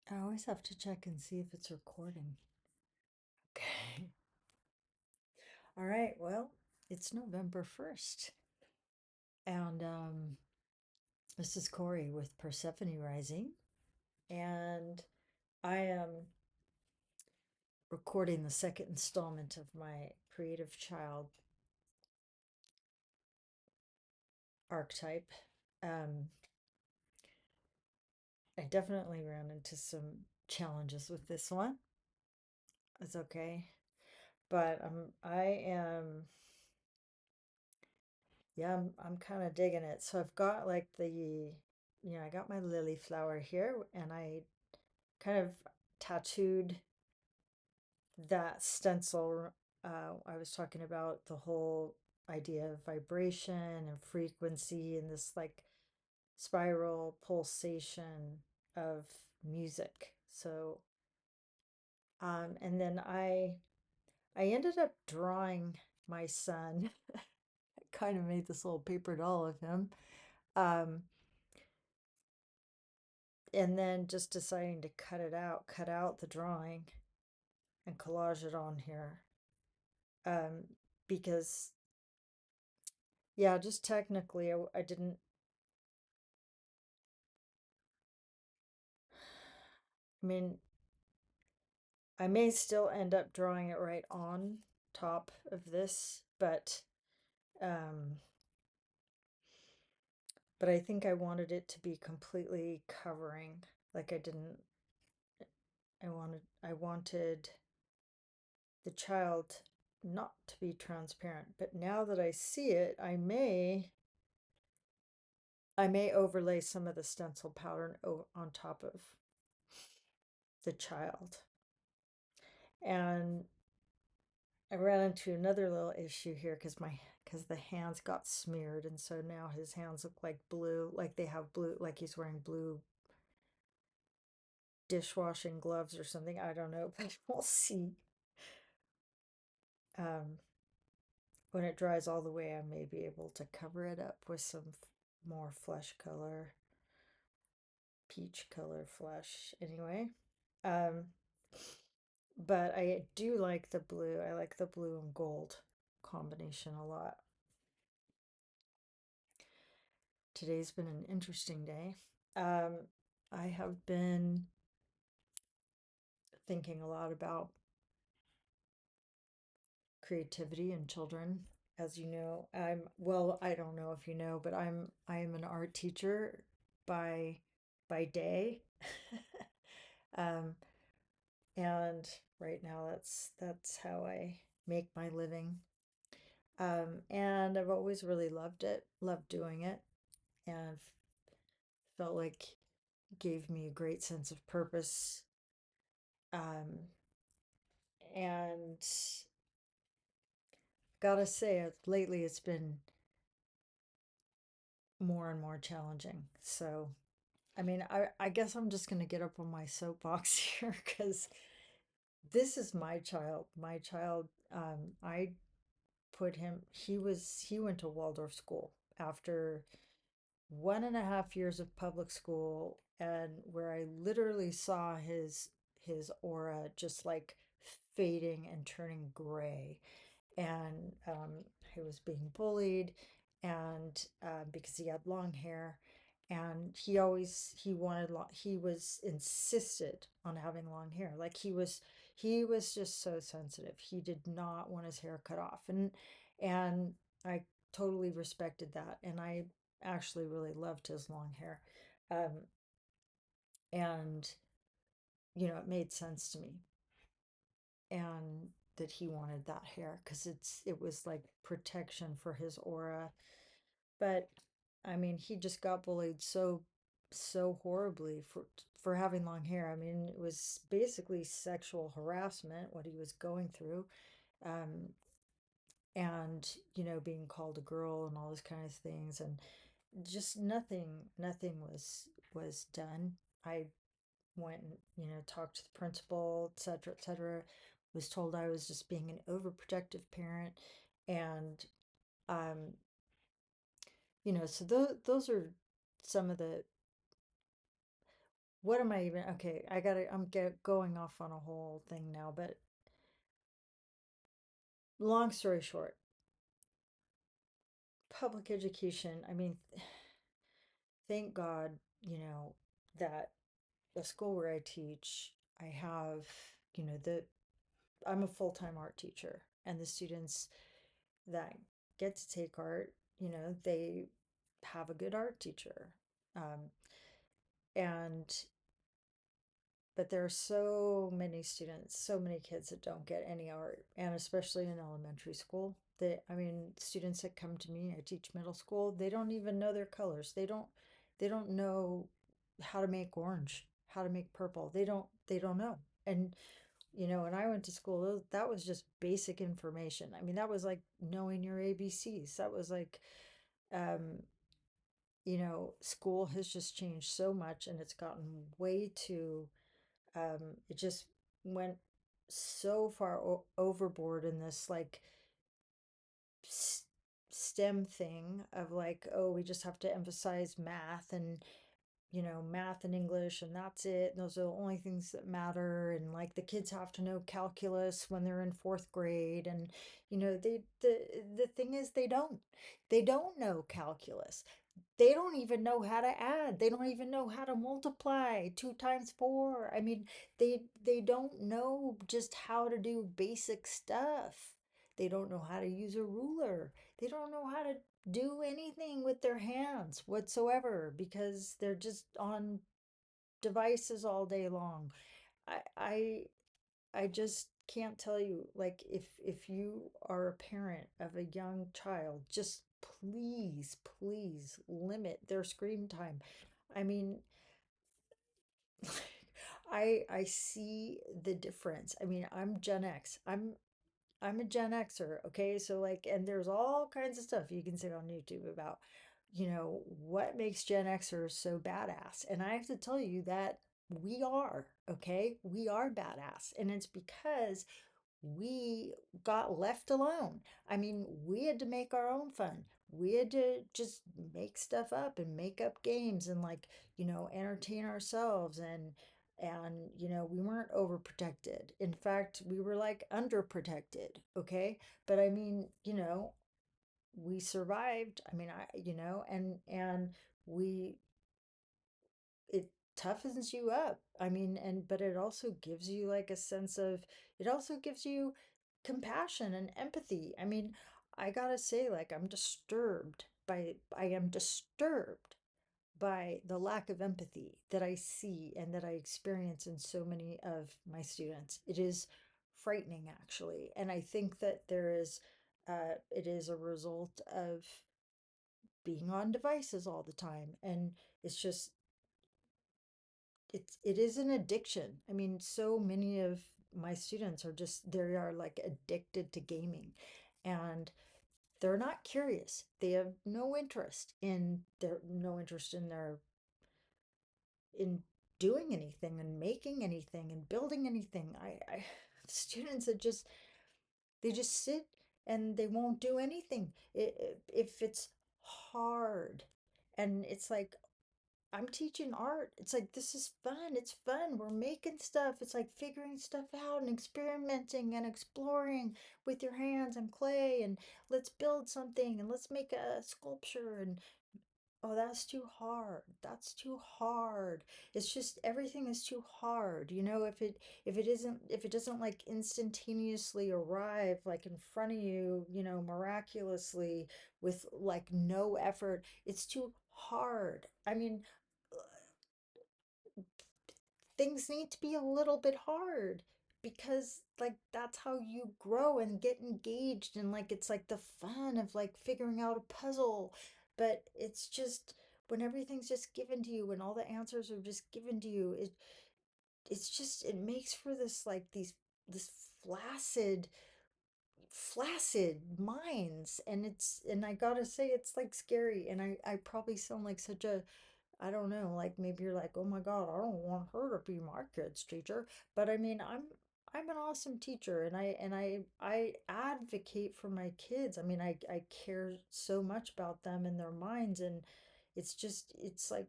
I always have to check and see if it's recording. Okay. All right. Well, it's November 1st. And this is Corey with Persephone Rising. And I am recording the second installment of my Creative Child archetype. Um, I definitely ran into some challenges with this one. It's okay. But I'm kind of digging it. So I've got like I got my lily flower here and I kind of tattooed that stencil. I was talking about the whole idea of vibration and frequency and this like spiral pulsation of music. So, and then I ended up drawing my son. I kind of made this little paper doll of him. Um, and then just deciding to cut out the drawing and collage it on here. Um, because yeah, just technically, I didn't. I mean, I may still end up drawing it right on top of this, um, but I think I wanted it to be completely covering. Like I didn't. I wanted the child not to be transparent. But now that I see it, I may overlay some of the stencil pattern on top of the child. And I ran into another little issue here because the hands got smeared, and so now his hands look like blue, like they have blue, like he's wearing blue dishwashing gloves or something. I don't know, but we'll see. Um, when it dries all the way, I may be able to cover it up with some more flesh color, peach color flesh. Anyway, um, but I do like the blue. I like the blue and gold combination a lot. Today's been an interesting day. Um, I have been thinking a lot about creativity in children. As you know, I don't know if you know, but I am an art teacher by day. Um, and right now that's how I make my living. And I've always really loved it, loved doing it, and felt like it gave me a great sense of purpose. Um, and gotta say, lately it's been more and more challenging. So, I mean, I guess I'm just gonna get up on my soapbox here because this is my child. My child, I put him, he went to Waldorf school after 1.5 years of public school, and where I literally saw his aura just like fading and turning gray. And he was being bullied, and because he had long hair, and he wanted he was insisted on having long hair. Like he was just so sensitive. He did not want his hair cut off, and I totally respected that, and I actually really loved his long hair. Um, and it made sense to me, and that he wanted that hair because it was like protection for his aura. But I mean, he just got bullied so horribly for having long hair. I mean, it was basically sexual harassment what he was going through. Um, and being called a girl and all those kind of things, and just nothing was done. I went and talked to the principal, etc., etc. Was told I was just being an overprotective parent, and um, so those are some of the what am I even, okay, going off on a whole thing now, but long story short, public education, I mean, thank God, that the school where I teach, I have, I'm a full-time art teacher, and the students that get to take art, they have a good art teacher. Um, and but there are so many students, so many kids that don't get any art, and especially in elementary school. I mean, students that come to me, I teach middle school, they don't even know their colors. They don't know how to make orange, how to make purple. They don't know. And when I went to school, that was just basic information. I mean, that was like knowing your ABCs. That was like, um, school has just changed so much, and it's gotten way too, it just went so far overboard in this like s- STEM thing of like, oh, we just have to emphasize math and math and English, and that's it. And those are the only things that matter. And like the kids have to know calculus when they're in fourth grade. And the thing is, they don't know calculus. They don't even know how to add. They don't even know how to multiply 2 times 4. I mean, they don't know just how to do basic stuff. They don't know how to use a ruler. They don't know how to do anything with their hands whatsoever because they're just on devices all day long. I I I just can't tell you, like, if you are a parent of a young child, just please, please limit their screen time. I mean, I see the difference. I mean, I'm Gen X. I'm a Gen Xer, okay? So like, and there's all kinds of stuff you can say on YouTube about, what makes Gen Xers so badass. And I have to tell you that we are, okay? We are badass. And it's because we got left alone. I mean, we had to make our own fun. We had to just make stuff up and make up games and like, entertain ourselves and we weren't overprotected. In fact, we were like underprotected, okay? But I mean, we survived. I mean, and we it toughens you up. I mean, but it also gives you like a sense of, it also gives you compassion and empathy. I mean, I gotta say, like, I am disturbed by the lack of empathy that I see and that I experience in so many of my students. It is frightening, actually. And I think that it is a result of being on devices all the time. And it's just, it is an addiction. I mean, so many of my students they are like addicted to gaming, and they're not curious. They have no interest in doing anything and making anything and building anything. I students that just they just sit and they won't do anything. If it's hard, and it's like, I'm teaching art. It's like, this is fun. It's fun. We're making stuff. It's like figuring stuff out and experimenting and exploring with your hands and clay, and let's build something and let's make a sculpture. And oh, that's too hard. That's too hard. It's just everything is too hard. If it doesn't like instantaneously arrive like in front of you, miraculously with like no effort, it's too hard. I mean, things need to be a little bit hard because like that's how you grow and get engaged, and like it's like the fun of like figuring out a puzzle. But it's just when everything's just given to you, when all the answers are just given to you, it makes for this flaccid minds. And I gotta say, it's like scary. And I probably sound like such a, I don't know, like maybe you're like, oh my God, I don't want her to be my kid's teacher. But I mean, I'm an awesome teacher, and I advocate for my kids. I mean, I care so much about them and their minds, and it's like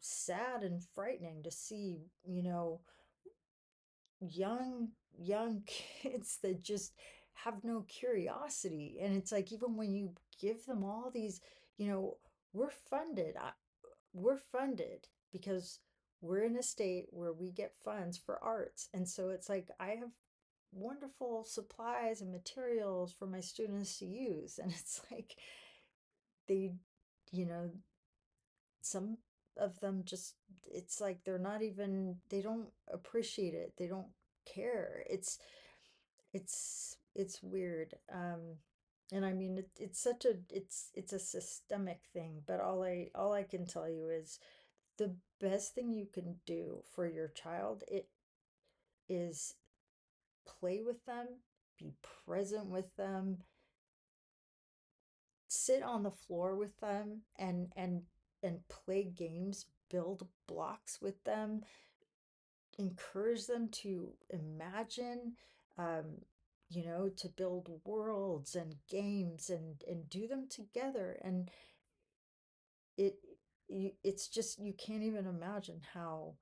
sad and frightening to see, you know, young young kids that just have no curiosity. And it's like even when you give them all these, you know, we're funded. We're funded because we're in a state where we get funds for arts. And so it's like I have wonderful supplies and materials for my students to use. And it's like they, you know, some of them just, it's like they're not even, they don't appreciate it. They don't care. It's weird. And I mean it's such a it's a systemic thing, but all I can tell you is the best thing you can do for your child it is play with them, be present with them, sit on the floor with them and play games, build blocks with them, encourage them to imagine, um, you know, to build worlds and games and do them together. And it it's just you can't even imagine how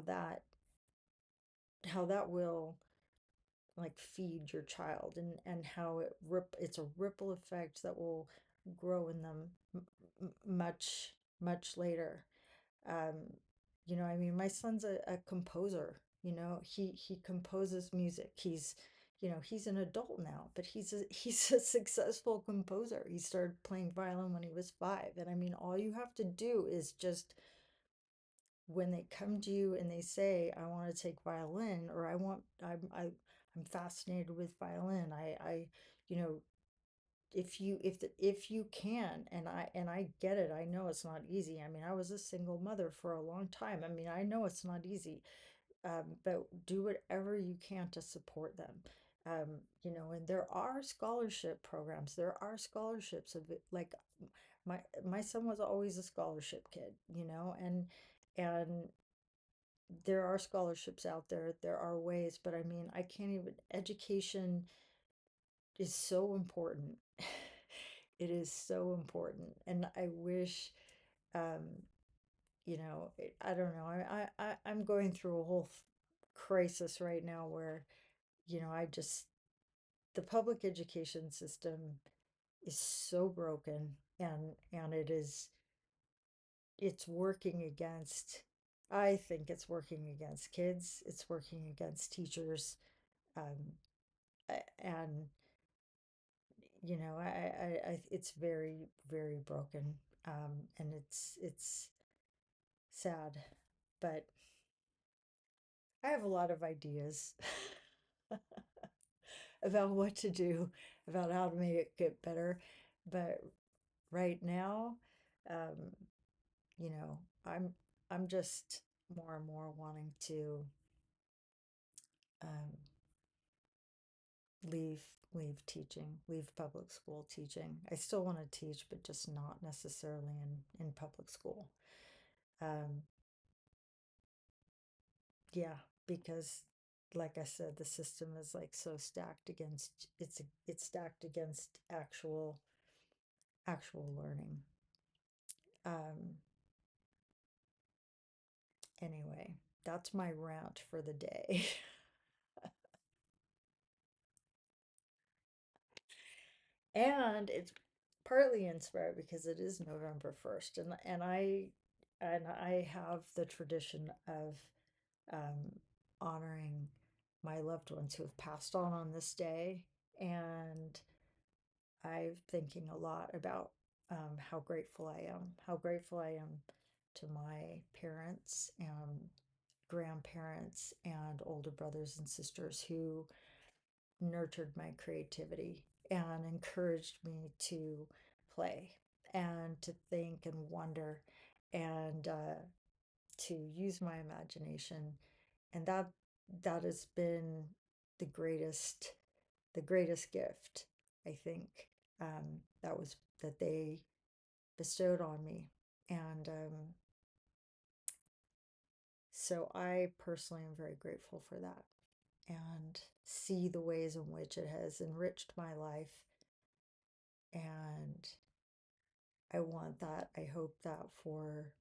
that how that will like feed your child and how it's a ripple effect that will grow in them much later. um you know, I mean, my son's a composer. You know, he composes music. He's, you know, he's an adult now, but he's a successful composer. He started playing violin when he was 5. And I mean, all you have to do is just when they come to you and they say, I want to take violin, or I'm fascinated with violin. You know, if you can, and I get it. I know it's not easy. I mean, I was a single mother for a long time. I mean, I know it's not easy. But do whatever you can to support them. You know, and there are scholarship programs. There are scholarships of it. Like my son was always a scholarship kid, you know, and there are scholarships out there. There are ways, but I mean, I can't even, education is so important. It is so important. And I wish, um, you know, I don't know. I'm going through a whole crisis right now where, you know, the public education system is so broken, and it's working against, I think it's working against kids, it's working against teachers, um, and you know, it's very, very broken, and it's sad, but I have a lot of ideas about what to do, about how to make it get better, but right now, um, you know, I'm just more and more wanting to um, leave leave teaching, leave public school teaching. I still want to teach, but just not necessarily in public school. Um, yeah, because like I said, the system is like so stacked against it's stacked against actual learning. Um, anyway, that's my rant for the day. And it's partly inspired because it is November 1st, and I have the tradition of um, honoring my loved ones who have passed on this day. And I'm thinking a lot about how grateful I am to my parents and grandparents and older brothers and sisters who nurtured my creativity and encouraged me to play and to think and wonder and to use my imagination. And that has been the greatest gift, I think, that was that they bestowed on me. And so I personally am very grateful for that and see the ways in which it has enriched my life. And I want that. I hope that for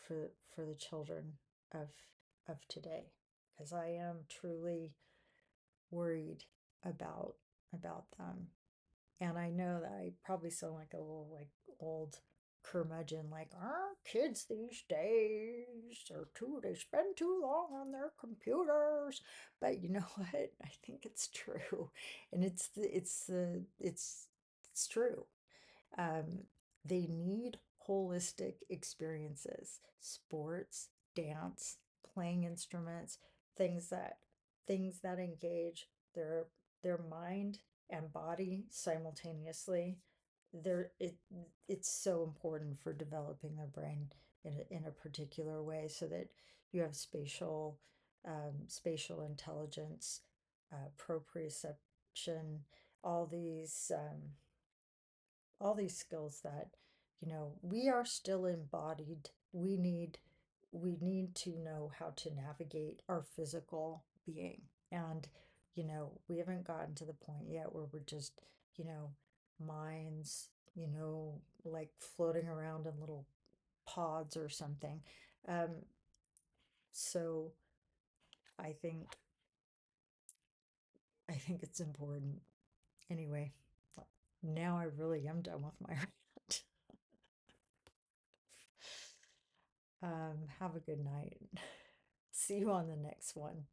for the children of today, because I am truly worried about them. And I know that I probably sound like a little like old curmudgeon, like our kids these days are too they spend too long on their computers. But you know what? I think it's true, and it's true. Um, they need holistic experiences, sports, dance, playing instruments, things that things that engage their mind and body simultaneously. There it's so important for developing their brain in a particular way so that you have spatial intelligence, proprioception, all these skills that, we are still embodied. We need to know how to navigate our physical being. And, we haven't gotten to the point yet where we're just, you know, minds, like floating around in little pods or something. Um, so I think it's important. Anyway, now I really am done with my rant. Have a good night. See you on the next one.